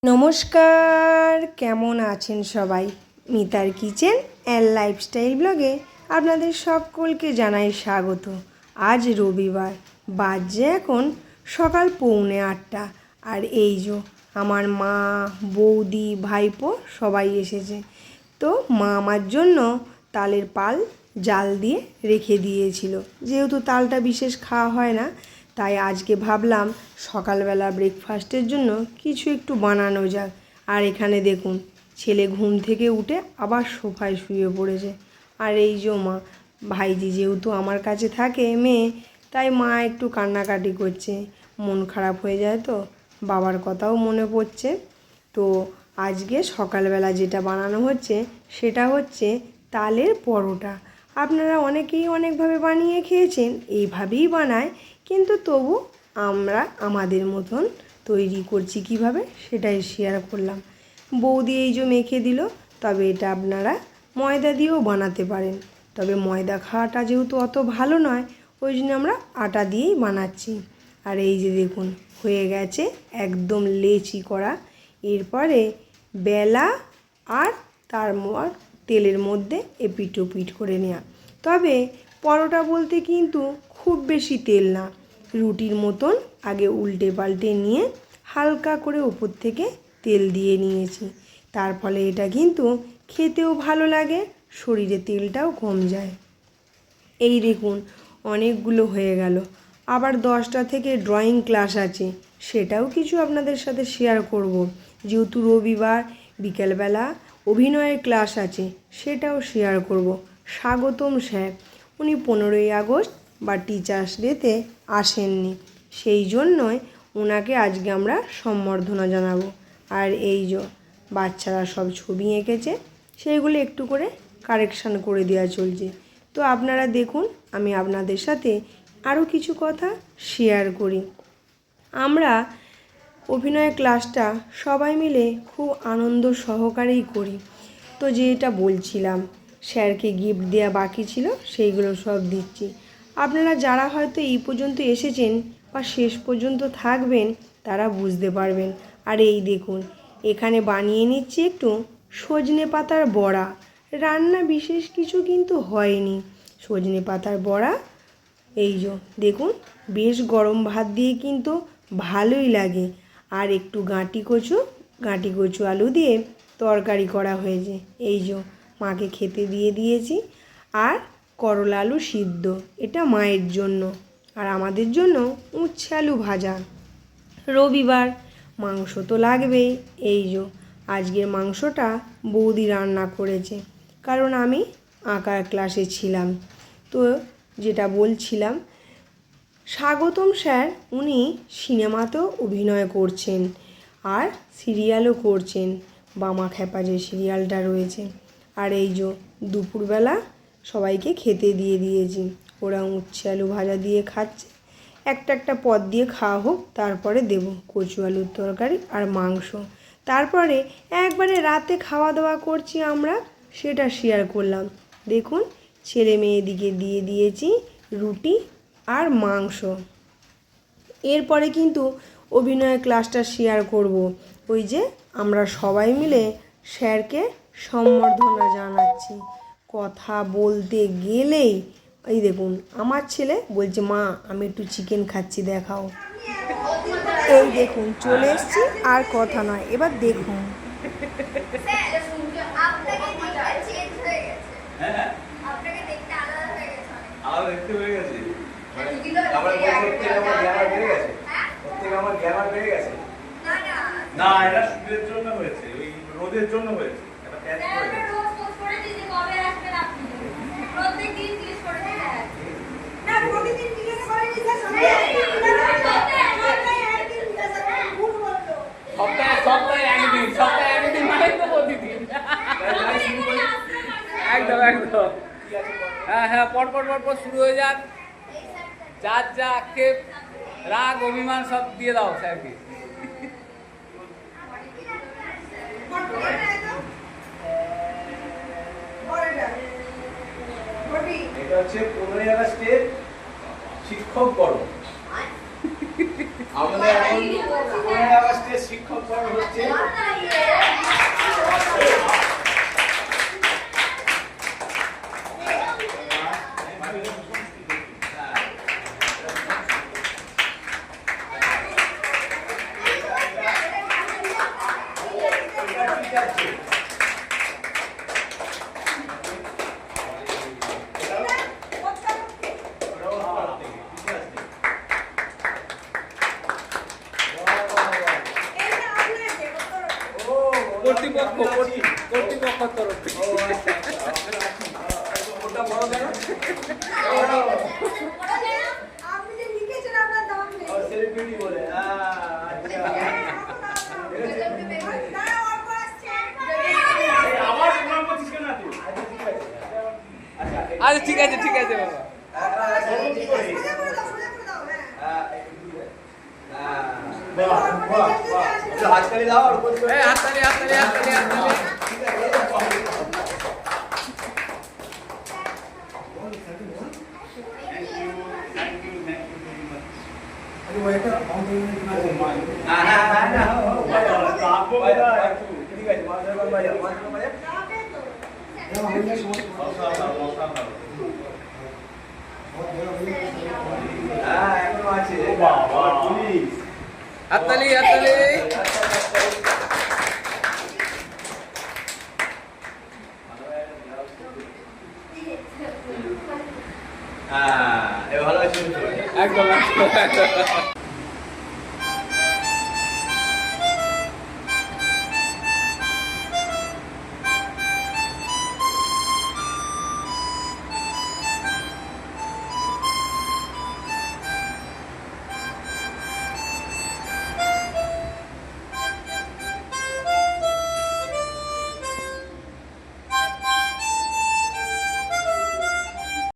নমস্কার, কেমন আছেন সবাই? মিতার কিচেন অ্যান্ড লাইফস্টাইল ব্লগে আপনাদের সকলকে জানাই স্বাগত। আজ রবিবার, বাজে এখন সকাল 7:45। আর এই যে আমার মা, বৌদি, ভাইপো সবাই এসেছে। তো মা আমার জন্য তালের পাল জাল দিয়ে রেখে দিয়েছিল। যেহেতু তালটা বিশেষ খাওয়া হয় না, তাই আজকে ভাবলাম সকালবেলা ব্রেকফাস্টের জন্য কিছু একটু বানানো যাক। আর এখানে দেখুন, ছেলে ঘুম থেকে উঠে আবার সোফায় শুয়ে পড়েছে। আর এই যে মা, ভাইজি যেহেতু আমার কাছে থাকে মেয়ে, তাই মা একটু কান্নাকাটি করছে। মন খারাপ হয়ে যায় তো, বাবার কথাও মনে পড়ছে। তো আজকে সকালবেলা যেটা বানানো হচ্ছে সেটা হচ্ছে তালের পরোটা। আপনারা অনেকেই অনেকভাবে বানিয়ে খেয়েছেন, এইভাবেই বানায়, কিন্তু তবু আমরা আমাদের মতন তৈরি করছি কিভাবে সেটাই শেয়ার করলাম। বৌদি এই যে মেখে দিল, তবে এটা আপনারা ময়দা দিয়েও বানাতে পারেন। তবে ময়দা খাওয়াটা যেহেতু অত ভালো নয়, ওই জন্য আমরা আটা দিয়েই বানাচ্ছি। আর এই যে দেখুন, হয়ে গেছে একদম লেচি করা। এরপরে বেলা আর তার তেলের মধ্যে এপিট ওপিট করে নেওয়া। তবে পরোটা বলতে কিন্তু খুব বেশি তেল না, রুটির মতন আগে উল্টে পাল্টে নিয়ে হালকা করে উপর থেকে তেল দিয়ে নিয়েছি। তার ফলে এটা কিন্তু খেতেও ভালো লাগে, শরীরে তেলটাও কম যায়। এই দেখুন, অনেকগুলো হয়ে গেল। আবার 10টা থেকে ড্রয়িং ক্লাস আছে, সেটাও কিছু আপনাদের সাথে শেয়ার করব। যেহেতু রবিবার, বিকেলবেলা অভিনয়ের ক্লাস আছে, সেটাও শেয়ার করব। স্বাগতম স্যার, উনি 15ই আগস্ট বা টিচার্স ডেতে আসেননি, সেই জন্যই ওনাকে আজকে আমরা সম্বর্ধনা জানাবো। আর এই যে বাচ্চারা সব ছবি এঁকেছে, সেইগুলো একটু করে কারেকশান করে দেওয়া চলছে। তো আপনারা দেখুন, আমি আপনাদের সাথে আরও কিছু কথা শেয়ার করি। আমরা অভিনয় ক্লাসটা সবাই মিলে খুব আনন্দ সহকারেই করি। তো যেটা বলছিলাম, স্যারকে গিফট দেওয়া বাকি ছিল, সেইগুলো সব দিচ্ছি। আপনারা যারা হয়তো এই পর্যন্ত এসেছেন বা শেষ পর্যন্ত থাকবেন, তারা বুঝতে পারবেন। আর এই দেখুন, এখানে বানিয়ে নিচ্ছি একটু সজনে পাতার বড়া। রান্না বিশেষ কিছু কিন্তু হয়নি, সজনে পাতার বড়া। এই যে দেখুন, বেশ গরম ভাত দিয়ে কিন্তু ভালোই লাগে। আর একটু গাঁটি কচু আলু দিয়ে তরকারি করা হয়েছে। এই যে মাকে খেতে দিয়ে দিয়েছি। আর করলা আলু সিদ্ধ, এটা মায়ের জন্য। আর আমাদের জন্য উচ্ছে আলু ভাজা। রবিবার, মাংস তো লাগবেই। এই যে আজকের মাংসটা বৌদি রান্না করেছে, কারণ আমি আঁকার ক্লাসে ছিলাম। তো যেটা বলছিলাম, স্বাগতম স্যার উনি সিনেমাতেও অভিনয় করছেন আর সিরিয়ালও করছেন, বামা খ্যাপা যে সিরিয়ালটা রয়েছে। আর এই যে দুপুরবেলা সবাইকে খেতে দিয়ে দিয়েছি, ওরা উচ্ছে আলু ভাজা দিয়ে খাচ্ছে। একটা পদ দিয়ে খাওয়া হোক, তারপরে দেব কচু আলুর তরকারি আর মাংস। তারপরে একবারে রাতে খাওয়া দাওয়া করছি আমরা, সেটা শেয়ার করলাম। দেখুন, ছেলে মেয়েদিকে দিয়ে দিয়েছি রুটি আর মাংস। এরপরে কিন্তু অভিনয় ক্লাসটা শেয়ার করব। ওই যে আমরা সবাই মিলে স্যারকে সম্বর্ধনা জানাচ্ছি। কথা বলতে গেলেই এই দেখুন, আমার ছেলে বলছে, মা আমি একটু চিকেন খাচ্ছি, দেখাও। এই দেখুন, চলে এসছি, আর কথা নয়, এবার দেখুন। না, এটা শীতের জন্য হয়েছে, ওই রোদের জন্য হয়েছে। একদম হ্যাঁ, পর শুরু হয়ে যাক। যার যা আক্ষেপ, রাগ, অভিমান সব দিয়ে দাও স্যারকে। এটা হচ্ছে 15ই আগস্টের শিক্ষক পর্ব। আমাদের এখন 15ই আগস্টের শিক্ষক পর্ব হচ্ছে কর্তৃপক্ষের তরফ থেকে। ওটা বড় কেন? আপনি যে লিখেছেন আপনার দাম নেই। সেলিব্রিটি বলে আবার প্রণাম করছিস কেন তুই? আচ্ছা ঠিক আছে বাবা। হাততালি দাও আর এই হাততালি। হাততালি। ভালো আছে একদম।